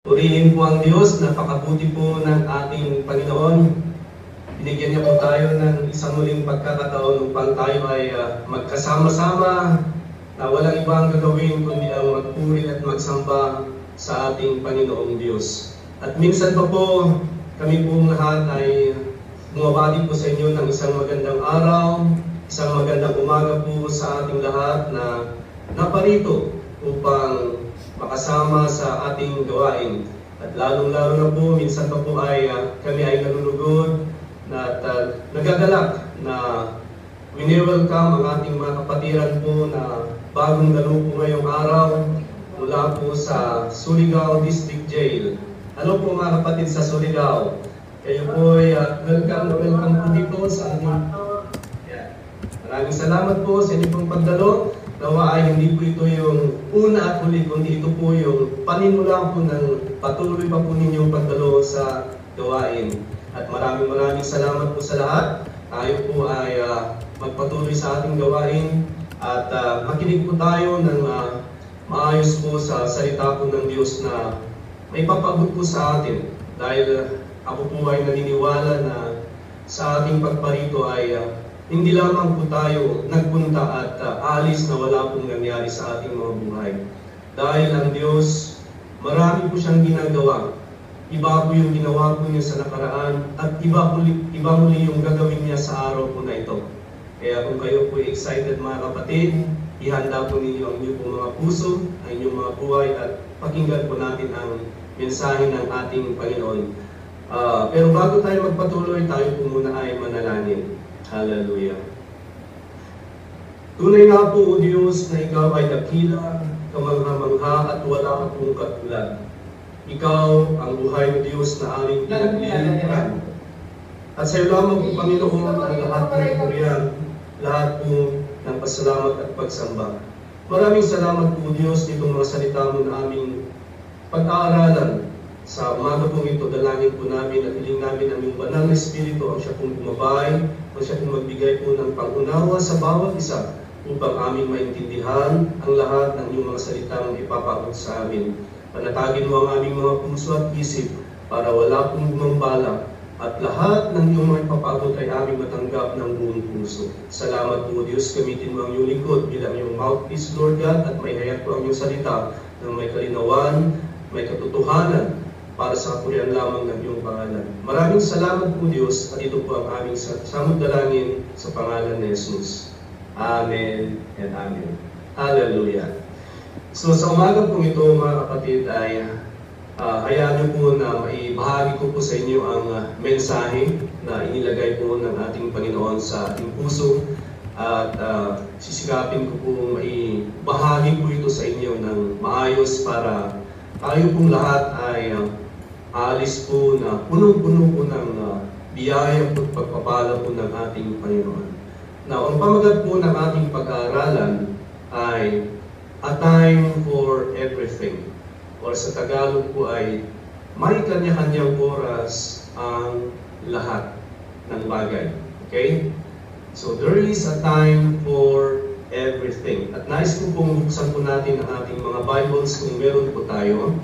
Purihin po ang Diyos, napakabuti po ng ating Panginoon. Binigyan niya po tayo ng isang muling pagkakataon upang tayo ay magkasama-sama na walang ibang gagawin kundi ang magpuri at magsamba sa ating Panginoong Diyos. At minsan pa po, kami pong lahat ay bumabati po sa inyo ng isang magandang araw, isang magandang umaga po sa ating lahat na naparito upang makasama sa ating gawain. At lalong-lalo na po, minsan pa po ay kami ay nalulugod at nagagalak na wini-welcome ang ating mga kapatiran po na bagong dalo po ngayong araw mula po sa Surigao District Jail. Hello po mga kapatid sa Surigao. Kayo po ay welcome po dito sa ating. Maraming salamat po sa inyong pong pagdalo. Nawa ay hindi po ito yung una at huli, kundi ito po yung panimula po ng patuloy pa po ninyong pagdalo sa gawain. At maraming salamat po sa lahat. Tayo po ay magpatuloy sa ating gawain at makinig po tayo ng maayos po sa salita po ng Diyos na may papabot po sa atin. Dahil ako po ay naniniwala na sa ating pagparito ay hindi lamang po tayo nagpunta at alis na wala pong nangyari sa ating mga buhay. Dahil ang Diyos, marami po siyang ginagawa. Iba po yung ginawa po niya sa nakaraan at iba muli yung gagawin niya sa araw po na ito. Kaya kung kayo po excited mga kapatid, ihanda po ninyo ang inyong mga puso, ang inyong mga buhay at pakinggan po natin ang mensahe ng ating Panginoon. Pero bago tayo magpatuloy, tayo po muna ay manalangin. Hallelujah. Tunay nga po, O Diyos, na Ikaw ay dakila, kamangha-mangha at wala akong katulad. Ikaw ang buhay ng Diyos na aming pinaglilingkuran. At sa iyo lamang po, Panginoon, ang lahat ng purihan, lahat po ng pasalamat at pagsamba. Maraming salamat po, O Diyos, nitong mga salita mo na aming pag-aaralan. Sa umaga pong ito, dalangin po namin at hiling namin ang iyong banal na Espiritu ang siya pong gumabay, ang siya pong magbigay po ng pangunawa sa bawat isa upang aming maintindihan ang lahat ng iyong mga salitang ipapaabot sa amin. Panatagin mo ang aming mga puso at isip para wala pong gumambala at lahat ng iyong mga ipapaabot ay aming matanggap ng buong puso. Salamat po, Diyos, gamitin mo ang iyong lingkod bilang iyong mouthpiece, Lord God, at may hayat po ang iyong salita ng may kalinawan, may katotohanan, para sa kapurihan lamang ng iyong pangalan. Maraming salamat po, Diyos, at ito po ang aming samot dalangin sa pangalan ni Jesus. Amen and Amen. Hallelujah. So sa umaga po ito, mga kapatid, ay hayaan niyo po na maibahagi ko po sa inyo ang mensahe na inilagay po ng ating Panginoon sa ating puso at sisikapin ko po maibahagi po ito sa inyo ng maayos para tayo pong lahat ay alis po na punong-puno po ng biyaya at pagpapala po ng ating Panginoon. Now, ang pamagat po ng ating pag-aaralan ay a time for everything. Or sa Tagalog po ay may kanya-kanyang oras ang lahat ng bagay. Okay? So, there is a time for everything. At nais ko pong buksan po natin ang ating mga Bibles kung meron po tayo.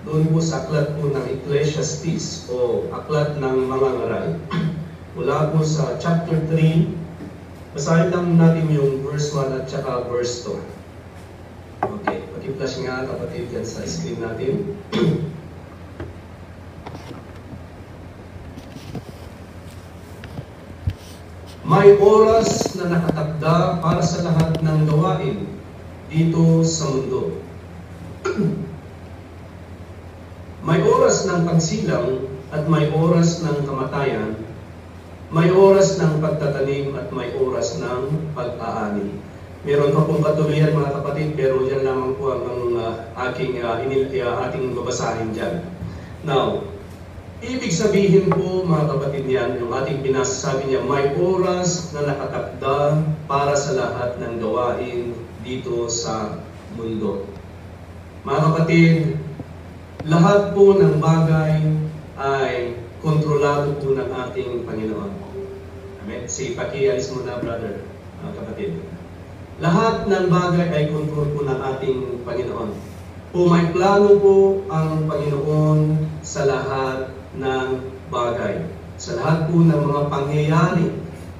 Doon po sa aklat po ng Ecclesiastes o aklat ng mga ngaral. Mula po sa chapter 3, basahin lang natin yung verse 1 at saka verse 2. Okay, pag-flash nga kapatid yan sa screen natin. May oras na nakatakda para sa lahat ng gawain dito sa mundo. May oras ng pagsilang at may oras ng kamatayan, may oras ng pagtatanim at may oras ng pag-aani. Meron pa pong katuloyan mga kapatid, pero yan lamang po ang ating babasahin dyan. Now, ibig sabihin po mga kapatid niyan, yung ating pinasasabi niya, may oras na nakatakda para sa lahat ng gawain dito sa mundo. Mga kapatid, lahat po ng bagay ay kontrolado po ng ating Panginoon. Amen? Pakialis mo na, brother, mga kapatid. Lahat ng bagay ay kontrol po ng ating Panginoon. O may plano po ang Panginoon sa lahat ng bagay, sa lahat po ng mga pangyayari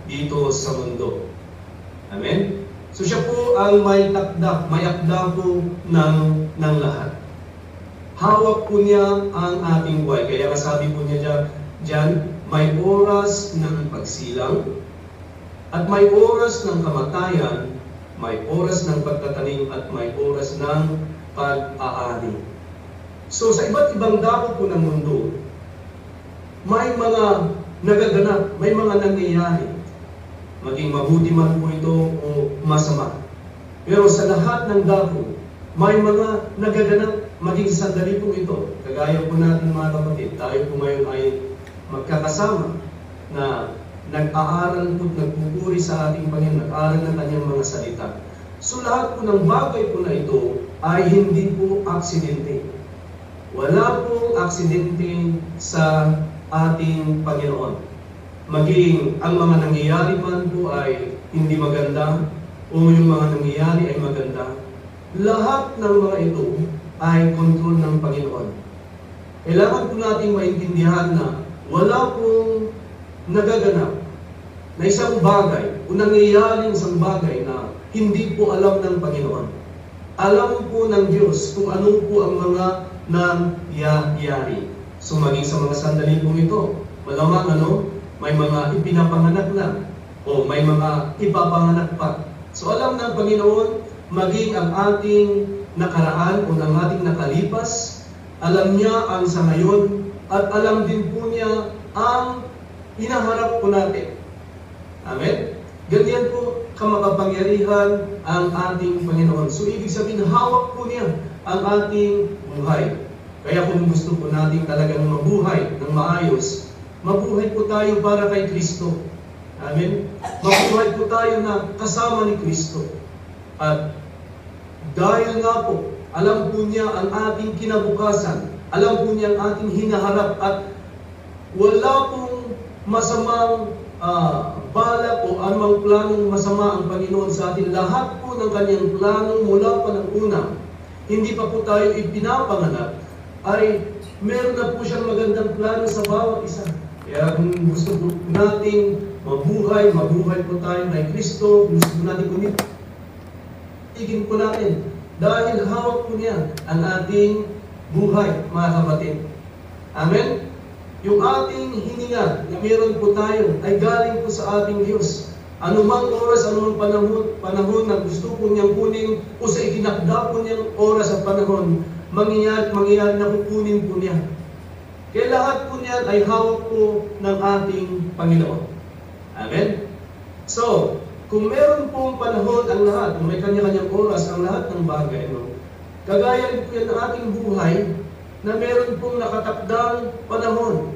dito sa mundo. Amen? So siya po ang may takda, may akda po ng lahat. Hawak po niya ang ating buhay. Kaya kasabi po niya dyan, may oras ng pagsilang, at may oras ng kamatayan, may oras ng pagtatanim, at may oras ng pag-aani. So sa iba't ibang dako po ng mundo, may mga nagaganap, may mga nangyayari. Maging mabuti man po ito o masama. Pero sa lahat ng dako, may mga nagaganap, maging sandali po ito. Kagaya po natin mga kapatid, tayo po ngayon ay magkakasama na nag-aaral po, nagpupuri sa ating Panginoon, nag-aaral ng kanyang mga salita. So lahat po ng bagay po na ito ay hindi po aksidente. Wala pong aksidente sa ating Panginoon. Maging ang mga nangyayari man po ay hindi maganda o yung mga nangyayari ay maganda, lahat ng mga ito ay kontrol ng Panginoon. Kailangan po nating maintindihan na wala pong nagaganap na isang bagay o nangyayaring isang bagay na hindi po alam ng Panginoon. Alam po ng Diyos kung ano po ang mga nangyayari. So maging sa mga sandali po ito, malamang may mga ipinapanganak na o may mga ipapanganak pa. So alam ng Panginoon, maging ang ating nakaraan o ang ating nakalipas, alam niya ang sa ngayon at alam din po niya ang hinaharap po natin. Amen? Ganyan po kamakapangyarihan ang ating Panginoon. So ibig sabihin, hawak po niya ang ating buhay. Kaya kung gusto po natin talagang mabuhay ng maayos, mabuhay po tayo para kay Kristo. Amen? Mabuhay po tayo na kasama ni Kristo. At dahil nga po, alam po niya ang ating kinabukasan, alam po niya ang ating hinaharap, at wala pong masamang balak o anumang planong masama ang Panginoon sa atin. Lahat po ng kanyang plano mula pa ng una, hindi pa po tayo ipinapanganak, ay meron na po siyang magandang plano sa bawat isa. Kaya kung gusto po natin mabuhay po tayo kay Kristo, gusto po natin tigin po natin. Dahil hawak po niya ang ating buhay, mga kapatid. Amen? Yung ating hininga na meron po tayo ay galing po sa ating Diyos. Anumang oras, anumang panahon na gusto po niyang kunin o sa itinakda po niyang oras at panahon, mangyayari na kukunin po niya. Kaya lahat po niyan ay hawak po ng ating Panginoon. Amen? So, kung meron pong panahon ang lahat, kung may kanya-kanyang oras ang lahat ng bagay, kagaya rin po yan ng ating buhay, na meron pong nakatakdang panahon.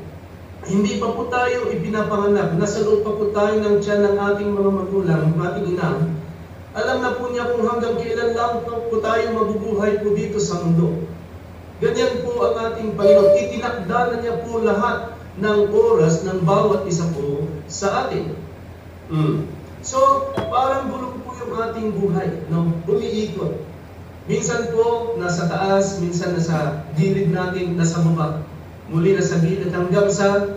Hindi pa po tayo ipinapanganak, nasa loob pa po tayo ng tiyan ng ating mga magulang, ng ating ina. Alam na po niya kung hanggang kailan lang po tayo mabubuhay po dito sa mundo. Ganyan po ang ating Panginoon. Itinakda na niya po lahat ng oras ng bawat isa po sa atin. So, parang bulong po yung ating buhay, umiikot. Minsan po, nasa taas, minsan nasa gilid natin, nasa baba. Muli nasa gilid hanggang sa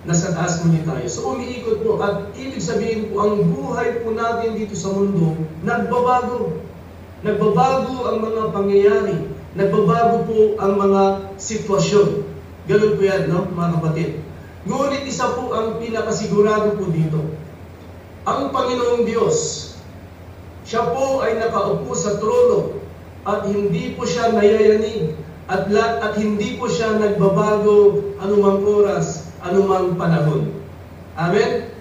nasa taas muli tayo. So, umiikot po. At ibig sabihin po, ang buhay po natin dito sa mundo, nagbabago. Nagbabago ang mga pangyayari. Nagbabago po ang mga sitwasyon. Ganun po yan, mga kapatid. Ngunit isa po ang pinakasigurado po dito. Ang Panginoong Diyos, siya po ay nakaupo sa trono at hindi po siya nayayanig at hindi po siya nagbabago anumang oras, anumang panahon. Amen?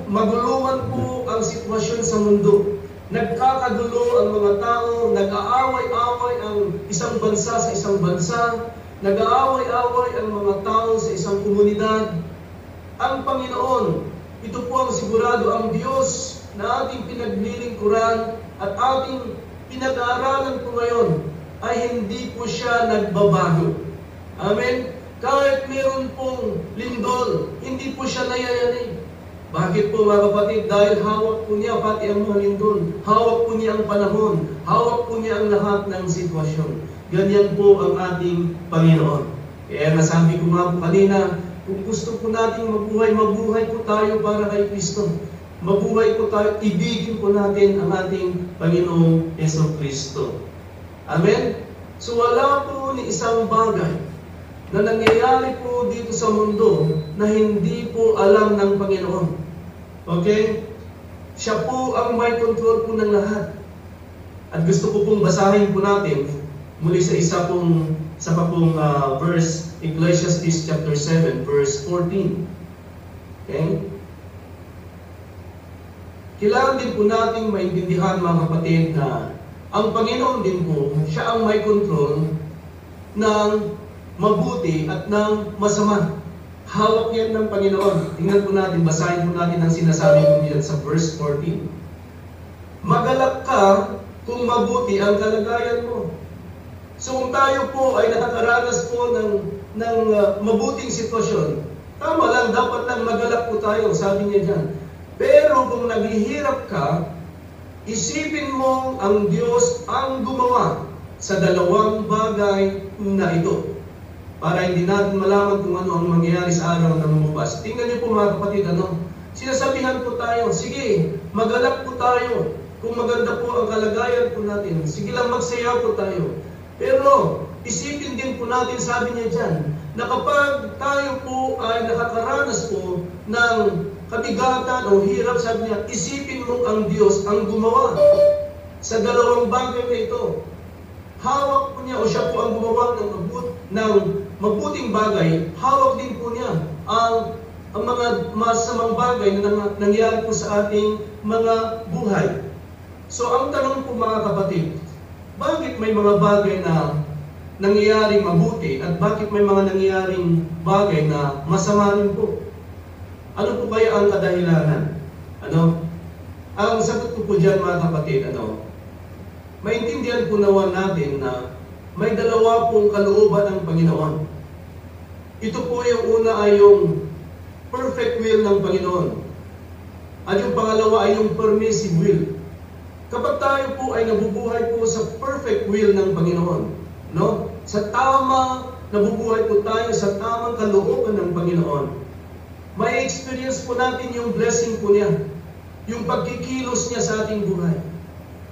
Maguluhan po ang sitwasyon sa mundo. Nagkakagulo ang mga tao, nag-aaway-away ang isang bansa sa isang bansa, nag-aaway-away ang mga tao sa isang komunidad. Ang Panginoon, ito po ang sigurado, ang Diyos na ating pinaglilingkuran at ating pinag-aaralan po ngayon ay hindi po siya nagbabago. Amen? Kahit meron pong lindol, hindi po siya nayayanig. Bakit po mga kapatid? Dahil hawak po niya pati ang mga lindol. Hawak po niya ang panahon. Hawak po niya ang lahat ng sitwasyon. Ganyan po ang ating Panginoon. Kaya nasabi ko nga po kanina, kung gusto po nating mabuhay, mabuhay po tayo para kay Kristo. Mabuhay po tayo, ibigin po natin ang ating Panginoong Jesucristo. Amen? So wala po ni isang bagay na nangyayari po dito sa mundo na hindi po alam ng Panginoon. Okay? Siya po ang may control po ng lahat. At gusto ko pong basahin po natin muli sa isa pong verse, Ecclesiastes chapter 7, verse 14. Okay? Kailangan din po nating maintindihan mga kapatid na ang Panginoon din po, siya ang may control ng mabuti at ng masama. Hawak yan ng Panginoon. Tingnan po natin, basahin po natin ang sinasabi po niyan sa verse 14. Magalak ka kung mabuti ang kalagayan mo. So kung tayo po ay nakakaranas po ng mabuting sitwasyon, tama lang, dapat lang magalak po tayo, sabi niya dyan. Pero kung naghihirap ka, isipin mo ang Diyos ang gumawa sa dalawang bagay na ito. Para hindi natin malaman kung ano ang mangyayari sa araw na lumabas. Tingnan niyo po mga kapatid, sinasabihan po tayo, sige, magalak po tayo. Kung maganda po ang kalagayan po natin, sige lang magsaya po tayo. Pero isipin din po natin, sabi niya dyan, na kapag tayo po ay nakakaranas po ng kabigatan o hirap, sabi niya, isipin mo ang Diyos ang gumawa sa dalawang bagay na ito. Hawak po niya o siya po ang gumawa ng mabuting bagay, hawak din po niya ang mga masamang bagay na nangyari po sa ating mga buhay. So ang tanong po mga kapatid, bakit may mga bagay na nangyayaring mabuti at bakit may mga nangyayaring bagay na masama rin po? Ano po kaya ang kadahilanan? Ang sagot ko po dyan mga kapatid, maintindihan po naman natin na may dalawa pong kalooban ng Panginoon. Ito po yung una ay yung perfect will ng Panginoon. At yung pangalawa ay yung permissive will. Kapag tayo po ay nabubuhay po sa perfect will ng Panginoon, sa tama, nabubuhay po tayo sa tamang kalooban ng Panginoon, may experience po natin yung blessing po niya, yung pagkikilos niya sa ating buhay.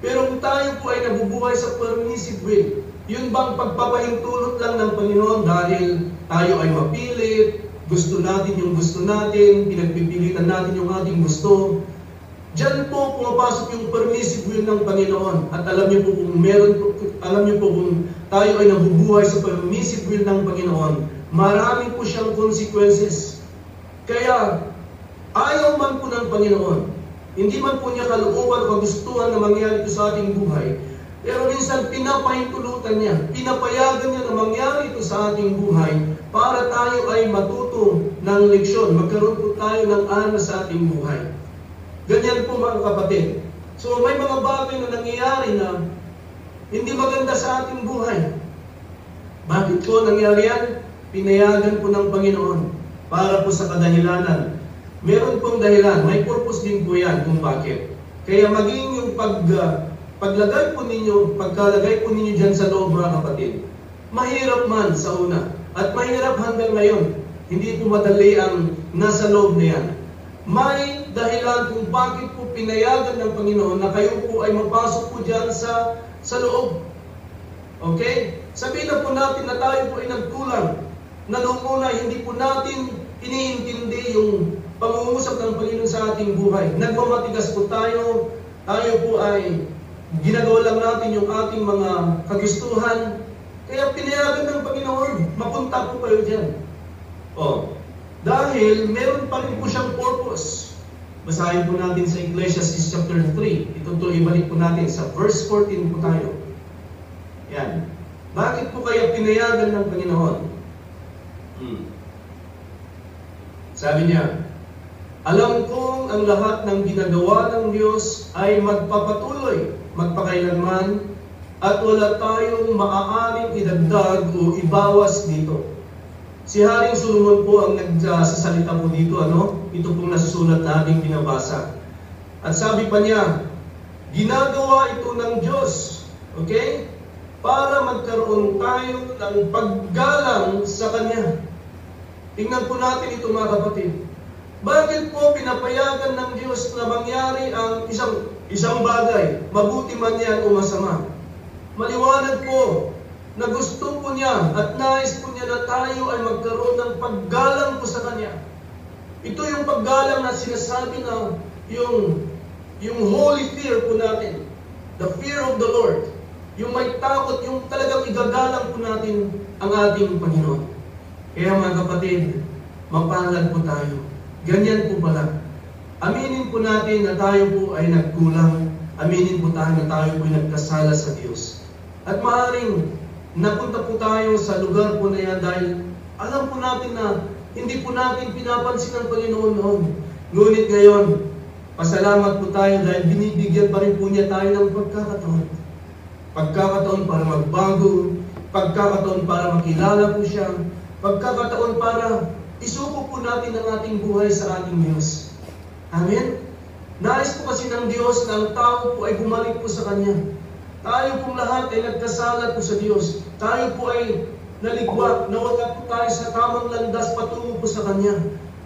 Pero kung tayo po ay nabubuhay sa permissive will, yun bang pagpapahintulot lang ng Panginoon dahil tayo ay mapilit, gusto natin yung gusto natin, pinagpipilitan natin yung ating gusto. Diyan po pumapasok yung permissive will ng Panginoon. At alam niyo po kung tayo ay nabubuhay sa permissive will ng Panginoon, marami po siyang consequences. Kaya ayaw man po ng Panginoon, hindi man po niya kalooban o kagustuhan na mangyari ito sa ating buhay, pero minsan pinapahintulutan niya, pinapayagan niya na mangyari ito sa ating buhay para tayo ay matuto ng leksyon, magkaroon po tayo ng aral sa ating buhay. Ganyan po mga kapatid. So may mga bagay na nangyayari na hindi maganda sa ating buhay. Bakit po nangyari yan? Pinayagan po ng Panginoon para po sa kadahilanan. Meron pong dahilan, may purpose din po yan kung bakit. Kaya maging yung pagkalagay po ninyo dyan sa loob mga kapatid, mahirap man sa una, at mahirap hanggang ngayon, hindi po madali ang nasa loob na yan. May dahilan kung bakit po pinayagan ng Panginoon na kayo po ay mapasok po dyan sa loob. Okay? Sabihin na po natin na tayo po ay nagkulang, na noong una hindi po natin iniintindi yung pangungusap ng Panginoon sa ating buhay. Nagmamatigas po tayo po ay ginagawa lang natin yung ating mga kagustuhan. Kaya pinayagan ng Panginoon, mapunta po kayo dyan. Dahil meron pa rin po siyang purpose. Basahin po natin sa Ecclesiastes chapter 3. Ito ibalik po natin sa verse 14 po tayo. Yan. Bakit po kaya pinayagan ng Panginoon? Sabi niya, alam kong ang lahat ng ginagawa ng Diyos ay magpapatuloy, magpakailanman, at wala tayong maaaring idagdag o ibawas dito. Si Haring Solomon po ang nagsasalita po dito, ano? Ito pong nasusulat na ating binabasa. At sabi pa niya, ginagawa ito ng Diyos, okay? Para magkaroon tayo ng paggalang sa Kanya. Tingnan po natin ito mga kapatid. Bakit po pinapayagan ng Diyos na mangyari ang isang bagay, mabuti man yan o masama? Maliwanag po na gusto po niya at nais po niya na tayo ay magkaroon ng paggalang po sa Kanya. Ito yung paggalang na sinasabi na yung holy fear po natin, the fear of the Lord, yung may takot, yung talagang igagalang po natin ang ating Panginoon. Kaya mga kapatid, mapalad po tayo. Ganyan po pala. Aminin po natin na tayo po ay nagkulang. Aminin po tayo na tayo po ay nagkasala sa Diyos. At maaaring napunta po tayo sa lugar po na yan dahil alam po natin na hindi po natin pinapansin ang Panginoon noon. Ngunit ngayon, pasalamat po tayo dahil binibigyan pa rin po niya tayo ng pagkakataon. Pagkakataon para magbago, pagkakataon para makilala po siya, pagkakataon para isuko po natin ang ating buhay sa ating Diyos. Amen? Nais po kasi ng Diyos na ang tao po ay bumalik po sa Kanya. Tayo pong lahat ay nagkasala po sa Diyos. Tayo po ay naligwak, nawala po tayo sa tamang landas patungo po sa Kanya.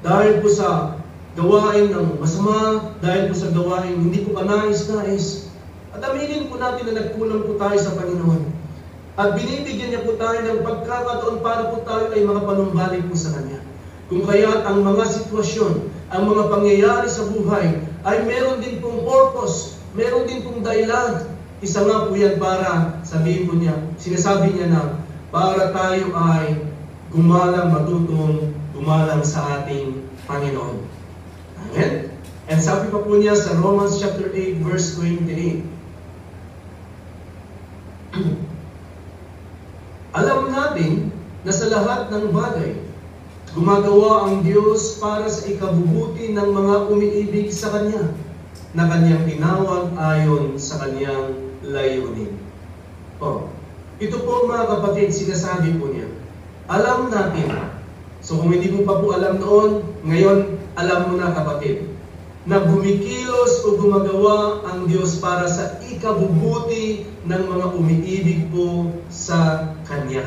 Dahil po sa gawain ng masama, dahil po sa gawain hindi po kanais-nais. At aminin po natin na nagkulang po tayo sa Panginoon. At binibigyan niya po tayo ng pagkakataon para po tayo ay makapanumbalik po sa Kanya. Kung kaya't ang mga sitwasyon, ang mga pangyayari sa buhay ay meron din pong purpose, meron din pong dahilan. Isa nga po yan para sabihin po niya, sinasabi niya na para tayo ay gumalang, matutong gumalang sa ating Panginoon. Amen? And sabi pa po niya sa Romans chapter 8 verse 28. Alam natin na sa lahat ng bagay, gumagawa ang Diyos para sa ikabubuti ng mga umiibig sa Kanya, na Kanyang tinawag ayon sa Kanyang layunin. Ito po mga kapatid, sinasabi po niya. Alam natin. So kung hindi mo pa po alam noon, ngayon alam mo na kapatid, na bumikilos o gumagawa ang Diyos para sa ikabubuti ng mga umiibig po sa Kanya.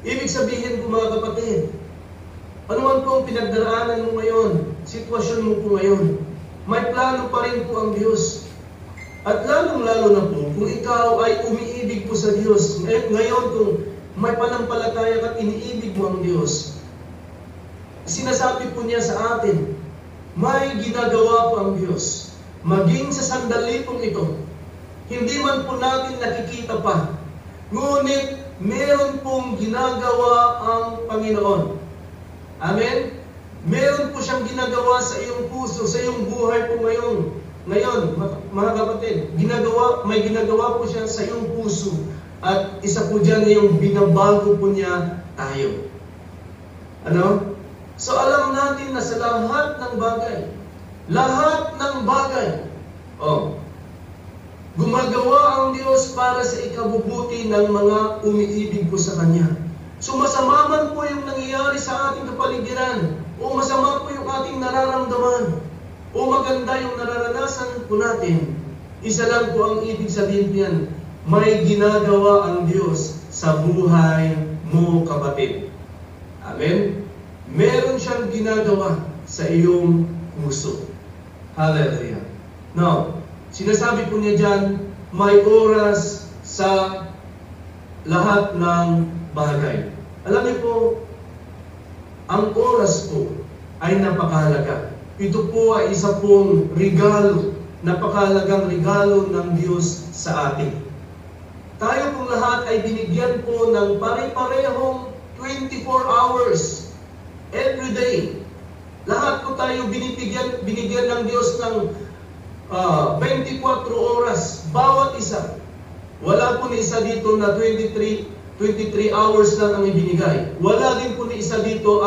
Ibig sabihin po mga kapatid, ano man po ang pinagdaraanan mo ngayon, sitwasyon mo po ngayon, may plano pa rin po ang Diyos. At lalong-lalo na po, kung ikaw ay umiibig po sa Diyos, ngayon kung may panampalataya at iniibig mo ang Diyos, sinasabi po niya sa atin, may ginagawa po ang Diyos. Maging sa sandali pong ito, hindi man po natin nakikita pa, ngunit meron pong ginagawa ang Panginoon. Amen? Meron po siyang ginagawa sa iyong puso, sa iyong buhay po ngayon. Ngayon, mga kapatid, may ginagawa po siya sa iyong puso. At isa po dyan na yung binabago po niya tayo. Ano? So alam natin na sa lahat ng bagay, gumagawa ang Diyos para sa ikabubuti ng mga umiibig po sa Kanya. So masama man po yung nangyayari sa ating kapaligiran, o masama po yung ating nararamdaman, o maganda yung nararanasan po natin, isa lang po ang ibig sabihin niyan, may ginagawa ang Diyos sa buhay mo kapatid. Amen? Meron siyang ginagawa sa iyong puso. Hallelujah. Now, sinasabi po niya dyan, may oras sa lahat ng bagay. Alam niyo po, ang oras po ay napakahalaga. Ito po ay isa pong regalo, napakahalagang regalo ng Diyos sa atin. Tayo pong lahat ay binigyan po ng pare-parehong 24 hours every day. Lahat po tayo binigyan ng Diyos ng 24 oras, bawat isa. Wala po ni isa dito na 23 hours lang ang ibinigay. Wala din po ni isa dito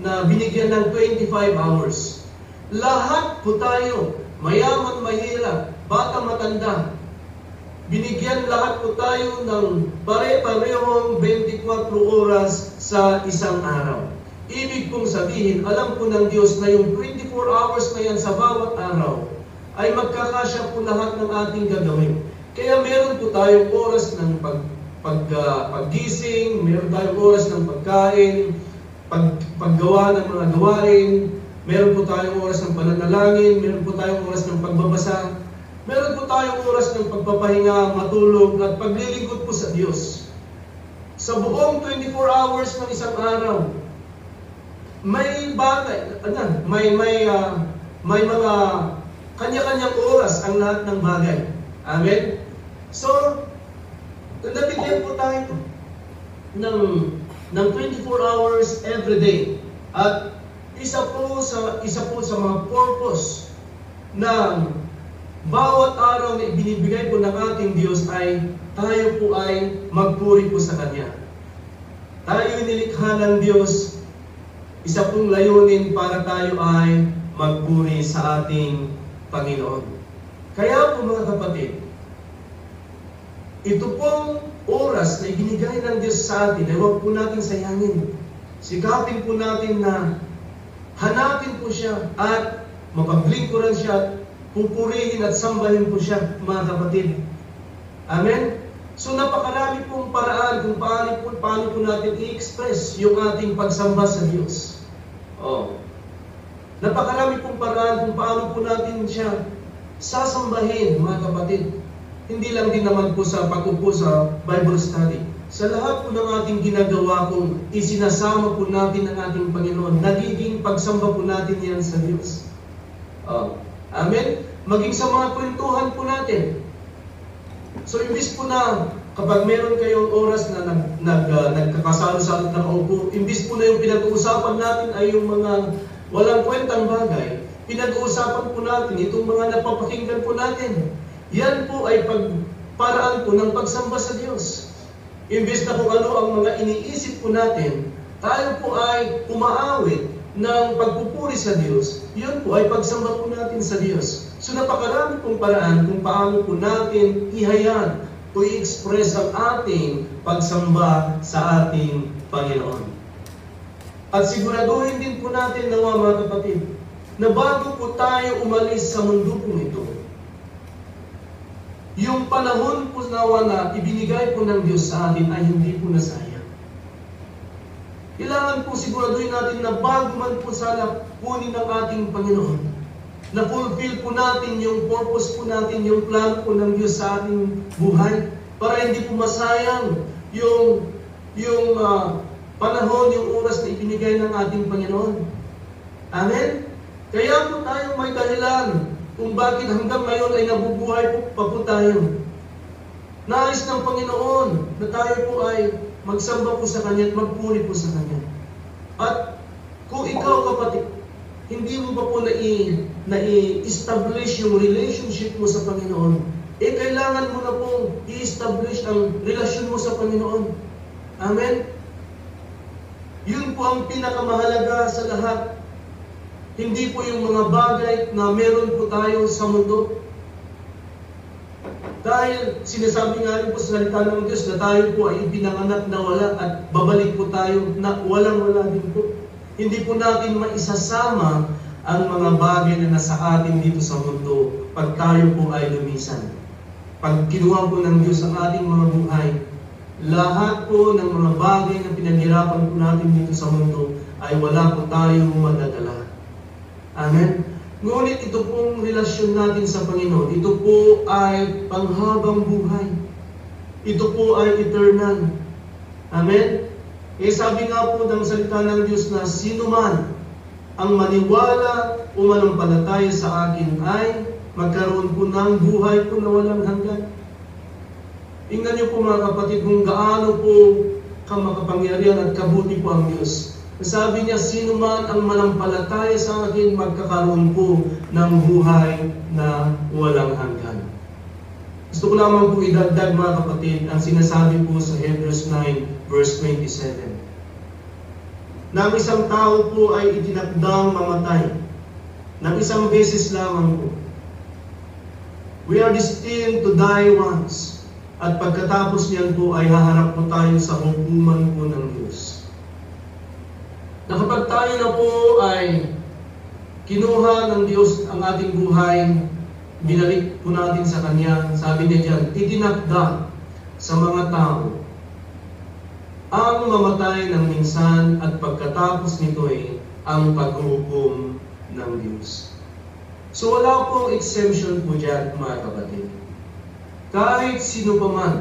na binigyan ng 25 hours. Lahat po tayo, mayaman, mahirap, bata, matanda, binigyan lahat po tayo ng pare-parehong 24 oras sa isang araw. Ibig pong sabihin, alam po ng Diyos na yung 24 hours na yan sa bawat araw ay magkakasya po lahat ng ating gagawin. Kaya meron po tayong oras ng paggising, meron tayong oras ng pagkain, paggawa ng mga gawain, meron po tayong oras ng pananalangin, meron po tayong oras ng pagbabasa, meron po tayong oras ng pagpapahinga, matulog, at paglilingkod po sa Diyos. Sa buong 24 hours ng isang araw, may bagay, may mga kanya-kanyang oras ang lahat ng bagay. Amen? So, nabigyan po tayo ng 24 hours every day. At isa po sa mga purpose ng bawat araw na ibinibigay po ng ating Diyos ay tayo po ay magpuri po sa Kanya. Tayo nilikha ng Diyos, isa pong layunin para tayo ay magpuri sa ating Panginoon. Kaya po mga kapatid, ito pong oras na ibinigay ng Diyos sa atin ay huwag po natin sayangin. Sikapin po natin na hanapin po siya at mapaglingkuran siya, pupurihin at sambahin po siya, mga kapatid. Amen? So napakarami pong paraan kung paano po natin i-express yung ating pagsamba sa Diyos. Napakarami pong paraan kung paano po natin siya sasambahin, mga kapatid. Hindi lang din naman po sa pag-upo sa Bible study. Sa lahat po ng ating ginagawa kung isinasama po natin ang ating Panginoon, nagiging pagsamba po natin yan sa Diyos. Amen? Maging sa mga kwentuhan po natin. So, imbis po na kapag meron kayong oras na nagkakasalo-salo na kaupo, imbis po na yung pinag-uusapan natin ay yung mga walang kwentang bagay, pinag-uusapan po natin itong mga napapakinggan po natin. Yan po ay paraan po ng pagsamba sa Diyos. Imbis na kung ano ang mga iniisip po natin, tayo po ay umaawit ng pagpupuri sa Diyos. Yun po ay pagsamba po natin sa Diyos. So napakarami pong paraan kung paano po natin ihayag o i-express ang ating pagsamba sa ating Panginoon. At siguraduhin din po natin nawa mga kapatid, na bago po tayo umalis sa mundo po ito, yung panahon po nawa na ibinigay po ng Diyos sa atin ay hindi po nasayang. Kailangan po siguraduhin natin na bago man po sana kunin ng ating Panginoon, na fulfill po natin yung purpose po natin, yung plan po ng Diyos sa ating buhay, para hindi po masayang yung panahon, yung oras na ibinigay ng ating Panginoon. Amen? Kaya po tayo may dahilan kung bakit hanggang ngayon ay nabubuhay pa po tayo. Nais ng Panginoon na tayo po ay magsamba po sa Kanya at magpuri po sa Kanya. At kung ikaw kapatid, hindi mo ba po na-establish yung relationship mo sa Panginoon, kailangan mo na pong i-establish ang relasyon mo sa Panginoon. Amen? Yun po ang pinakamahalaga sa lahat. Hindi po yung mga bagay na meron po tayo sa mundo. Dahil sinasabi nga rin po sa salita ng Diyos na tayo po ay ipinanganak na wala at babalik po tayo na walang-wala din po. Hindi po natin maisasama ang mga bagay na nasa atin dito sa mundo pag tayo po ay lumisan. Pag kinuha po ng Diyos ang ating mga buhay, lahat po ng mga bagay na pinaghirapan po natin dito sa mundo ay wala po tayong madadala. Amen? Ngunit ito pong relasyon natin sa Panginoon, ito po ay panghabang buhay. Ito po ay eternal. Amen? Sabi nga po ng salita ng Diyos na sino man ang maniwala o manampalataya sa akin ay magkaroon po ng buhay po na walang hanggan. Tingnan niyo po mga kapatid kung gaano po kamakapangyarihan at kabuti po ang Diyos. Sabi niya, sino man ang manampalataya sa akin, magkakaroon po ng buhay na walang hanggan. Gusto ko lamang po idagdag mga kapatid ang sinasabi po sa Hebrews 9 verse 27. Na ang isang tao po ay itinakdang mamatay ng isang beses lamang po. We are destined to die once. At pagkatapos niyan po ay haharap po tayo sa hukuman po ng Diyos. Na kapag tayo na po ay kinuha ng Diyos ang ating buhay, binalik po natin sa Kanya, sabi niya diyan, itinakda sa mga tao ang mamatay ng minsan at pagkatapos nito ay ang paghuhukom ng Diyos. So wala pong exemption po dyan, mga kapatid. Kahit sino pa man,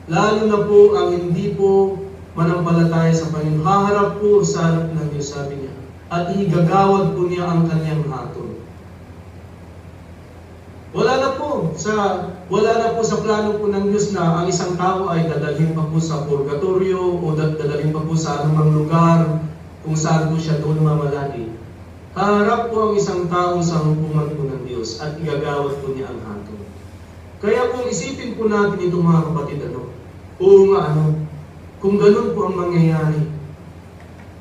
lalo na po ang hindi po manampalataya sa Panginoon, haharap po sa harap ng Diyos, sabi niya, at igagawad po niya ang kanyang hatol. Wala na po sa plano po ng Diyos na ang isang tao ay dadalhin pa po sa purgatorio o dadalhin pa po sa anumang lugar kung saan po siya doon mamalagi. Haharap po ang isang tao sa hukuman po ng Diyos at igagawad po niya ang hatol. Kaya kung isipin po natin ito, mga kapatid, kung ganun po ang mangyayari,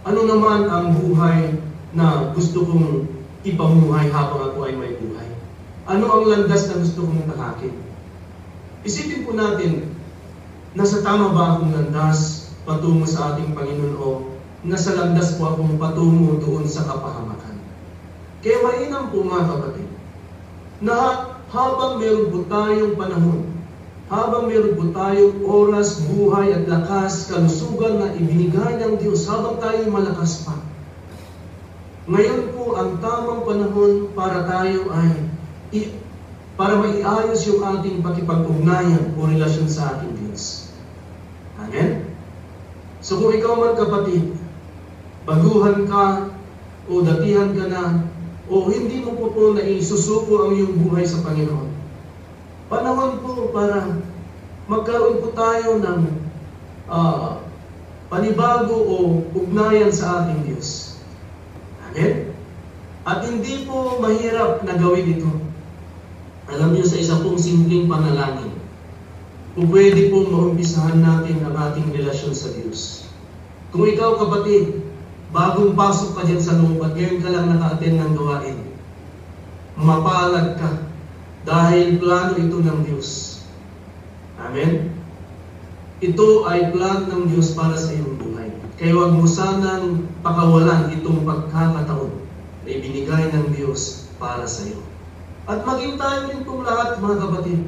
ano naman ang buhay na gusto kong ipamuhay habang ako ay may buhay? Ano ang landas na gusto kong tahakin? Isipin po natin, nasa tama ba akong landas patungo sa ating Panginoon o nasa landas po akong patungo doon sa kapahamakan? Kaya mainam po, mga kapatid, na habang meron po tayong panahon, habang meron po tayong oras, buhay at lakas, kalusugan na ibinigay ng Diyos, habang tayo malakas pa, ngayon po ang tamang panahon para tayo ay para maiayos yung ating pakipag-ugnayan o relasyon sa ating Diyos. Amen? So kung ikaw man, kapatid, baguhan ka o datihan ka na o hindi mo po na isusuko ang iyong buhay sa Panginoon, panahon po para magkaroon po tayo ng panibago o ugnayan sa ating Diyos. Amen? At hindi po mahirap na gawin ito. Alam niyo, sa isa pong simpleng panalangin, kung pwede pong maumpisahan natin ang ating relasyon sa Diyos. Kung ikaw, kapatid, bagong pasok ka dyan sa loob at ngayon ka lang naka-attend ng gawain, mapalad ka dahil plano ito ng Diyos. Amen? Ito ay plano ng Diyos para sa iyong buhay. Kaya huwag mo sanang pakawalan itong pagkakataon na ibinigay ng Diyos para sa iyo. At maging tayo rin pong lahat, mga kapatid.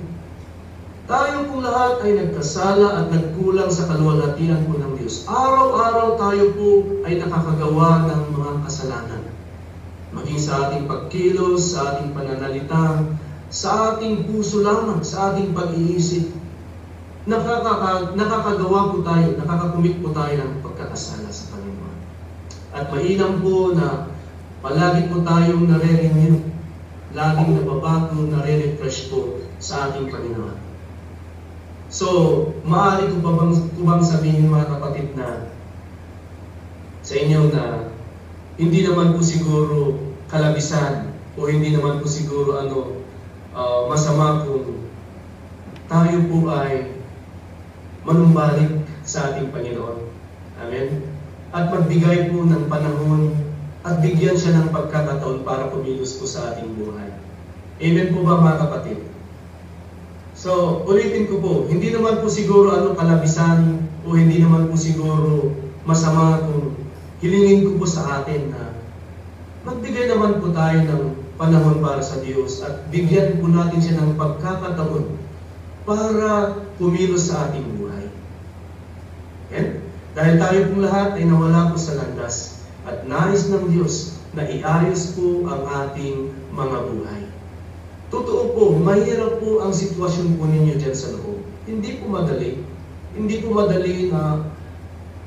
Tayo pong lahat ay nagkasala at nagkulang sa kaluwalhatian po ng Diyos. Araw-araw tayo po ay nakakagawa ng mga kasalanan. Maging sa ating pagkilos, sa ating pananalita, sa ating puso lamang, sa ating pag-iisip. Nakakagawa po tayo, nakakakumit po tayo ng pagkakasala sa Panginoon. At mainam po na palagi po tayong nare-renew, laging nababago, nare-refresh po sa ating Panginoon. So, maaari ko bang sabihin, mga kapatid, na sa inyo na hindi naman po siguro kalabisan o hindi naman po siguro masama kung tayo po ay manumbalik sa ating Panginoon. Amen? At magbigay po ng panahon at bigyan siya ng pagkakataon para kumilos po sa ating buhay. Amen po ba, mga kapatid? So, ulitin ko po, hindi naman po siguro kalabisan o hindi naman po siguro masama kung hilingin ko po sa atin na magbigay naman po tayo ng panahon para sa Diyos at bigyan po natin siya ng pagkakataon para kumilos sa ating buhay. Amen? Dahil tayo pong lahat ay nawala po sa landas at nais ng Diyos na iayos po ang ating mga buhay. Totoo po, mahirap po ang sitwasyon po ninyo dyan sa loob. Hindi po madali. Hindi po madali na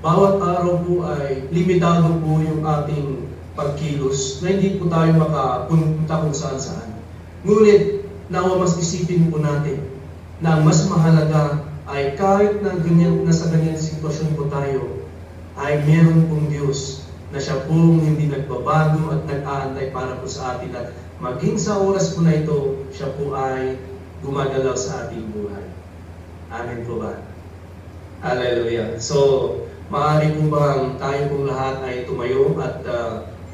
bawat araw po ay limitado po yung ating pagkilos na hindi po tayo makapunta kung saan-saan. Ngunit, nawa mas isipin po natin na mas mahalaga ay kahit na sa ganyan sitwasyon po tayo, ay meron pong Diyos na siya pong hindi nagbabago at nag-aantay para po sa atin at maging sa oras po na ito, siya po ay gumagalaw sa ating buhay. Amen po ba? Hallelujah. So, maaari po bang tayo pong lahat ay tumayo at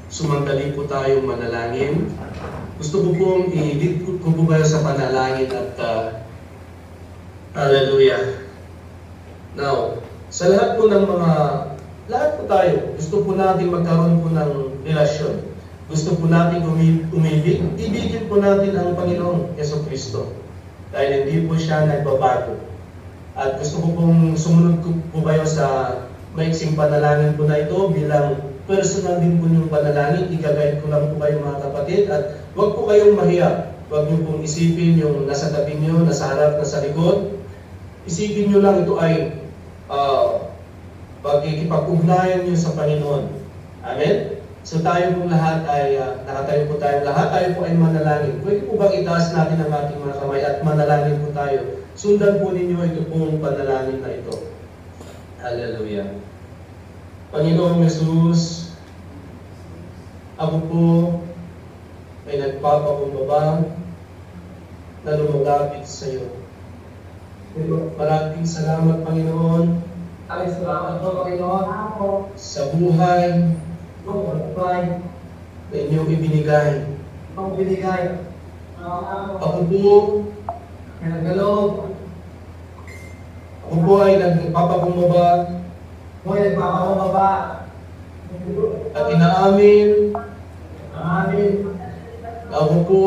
sumandali po tayong manalangin? Gusto ko pong i-lead ko po kayo sa panalangin at Hallelujah. Now, sa lahat po tayo, gusto po natin magkaroon po ng relasyon. Gusto po natin umibig. Ibigin po natin ang Panginoong Yeso Kristo. Dahil hindi po siya nagbabago. At gusto ko pong sumunod po kayo sa maiksing panalangin po na ito bilang personal din po yung panalangin. Igagayad ko lang po kayo mga kapatid. At huwag po kayong mahiya. Huwag niyo pong isipin yung nasa tabi niyo, nasa harap, nasa likod. Isipin niyo lang ito ay pagkikipag-ugnayan niyo sa Panginoon. Amen? So tayo pong lahat ay, nakatayo po tayo lahat, tayo po ay manalangin. Pwede po bang itaas natin ang ating mga kamay at manalangin po tayo? Sundan po ninyo ito pong panalangin na ito. Hallelujah. Panginoong Jesus, ako po ay nagpapakumbaba na lumulapit sa iyo. Maraming salamat, Panginoon. Ay, salamat po, Panginoon. Sa buhay na inyong ibinigay. Ang binigay. Ako po Nagkaloob. Ako po ay nagpapakumbaba Mo ay nagpapakababa. at inaamin Amin. na ako po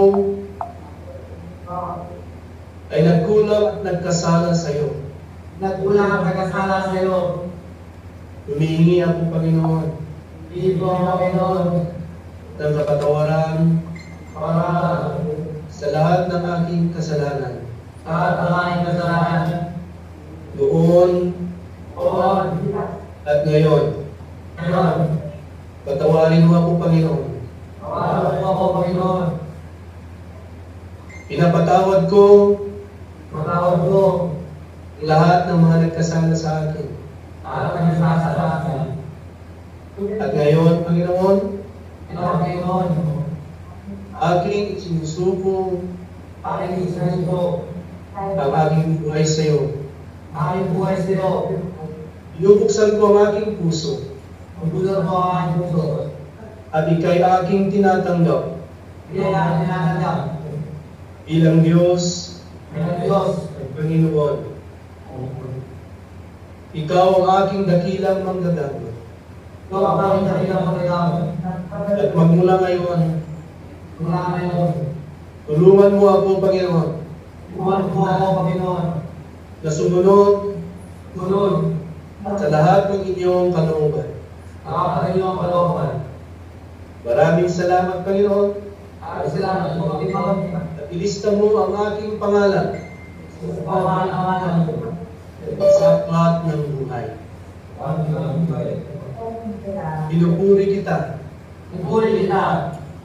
ay nagkulang at nagkasala sa iyo. Nagkulang ang pagkasala sa iyo. Humihingi ako, Panginoon, Hindi po ang Panginoon. ng kapatawaran Para sa lahat ng aking kasalanan. sa ating kasalanan. Noon Oon. at ngayon, Ngayon. patawarin mo ako, Panginoon. Para po ako, Panginoon. Pinapatawad ko Matawad ko. lahat ng mga nagkasala sa akin. Para nagsasalatan. At ngayon, Panginoon, Ito ang Panginoon. aking sinusuko Aking isinasuko. ang aking buhay sa iyo. Aking buhay sa iyo. Binubuksan ko ang aking puso Magbulan mo ang aking puso. at ikay aking tinatanggap Hindi ang tinatanggap. bilang Diyos Ng Diyos. at Panginoon. Ikaw ang aking dakilang manggagawa. Ito ang aking dakilang magagawa. At magmula ngayon, Mula ngayon. tulungan mo ako, Panginoon, Tuwan mo ako, Panginoon. na sumunod Sunod. sa lahat ng inyong kalooban. Ang inyong kalooban. Maraming salamat, Panginoon, At salamat po, Panginoon. at ilista mo ang aking pangalan Sa pamahalaan. sa aklat ng buhay. Pinupuri kita, Pupuri kita.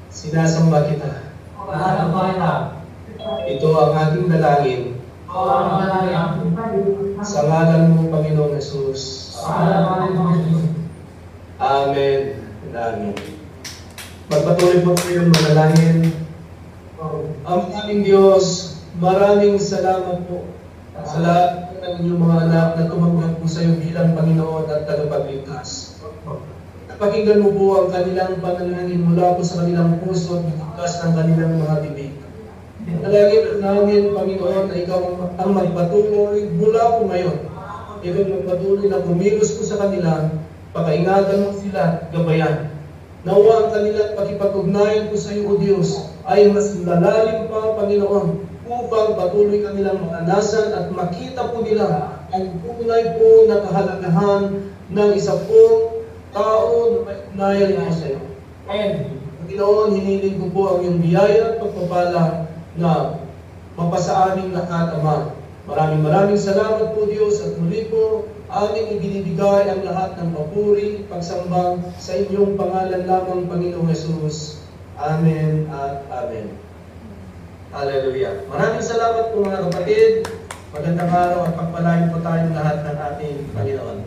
sinasamba kita. Salamat po kita. Ito ang aking dalangin O ang manalangin. sa ngalan mo, Panginoong Jesus. Salamat po, Jesus. Amen and amen. Magpatuloy po kayong manalangin. Ang aming Diyos, maraming salamat po sa lahat ng inyong mga anak na tumanggap po sa iyo bilang Panginoon at tagapagligtas. Napakinggan mo po ang kanilang panalangin mula po sa kanilang puso at bukas ng kanilang mga bibig. Nalangin namin, Panginoon, na ikaw ang magpatuloy mula po ngayon. Ikaw ang magpatuloy na kumilos po sa kanila, pakaingatan mo sila, gabayan. Nawa ang kanilang pakipag-ugnayan po sa iyo, O Diyos, ay mas lalalim pa, Panginoon, upang patuloy kanilang makanasan at makita po nila ang tunay po na kahalagahan ng isa pong tao na may ugnayan po sa iyo. Panginoon, hiniling ko po ang iyong biyaya at pagpapala na mapasa aming lahat, Ama. Maraming salamat po, Diyos, at muli po aming ibinibigay ang lahat ng papuri, pagsambang sa inyong pangalan lamang, Panginoong Jesus. Amen at Amen. Hallelujah. Maraming salamat po mga kapatid. Magandang araw at pagpalain po tayong lahat ng ating Panginoon.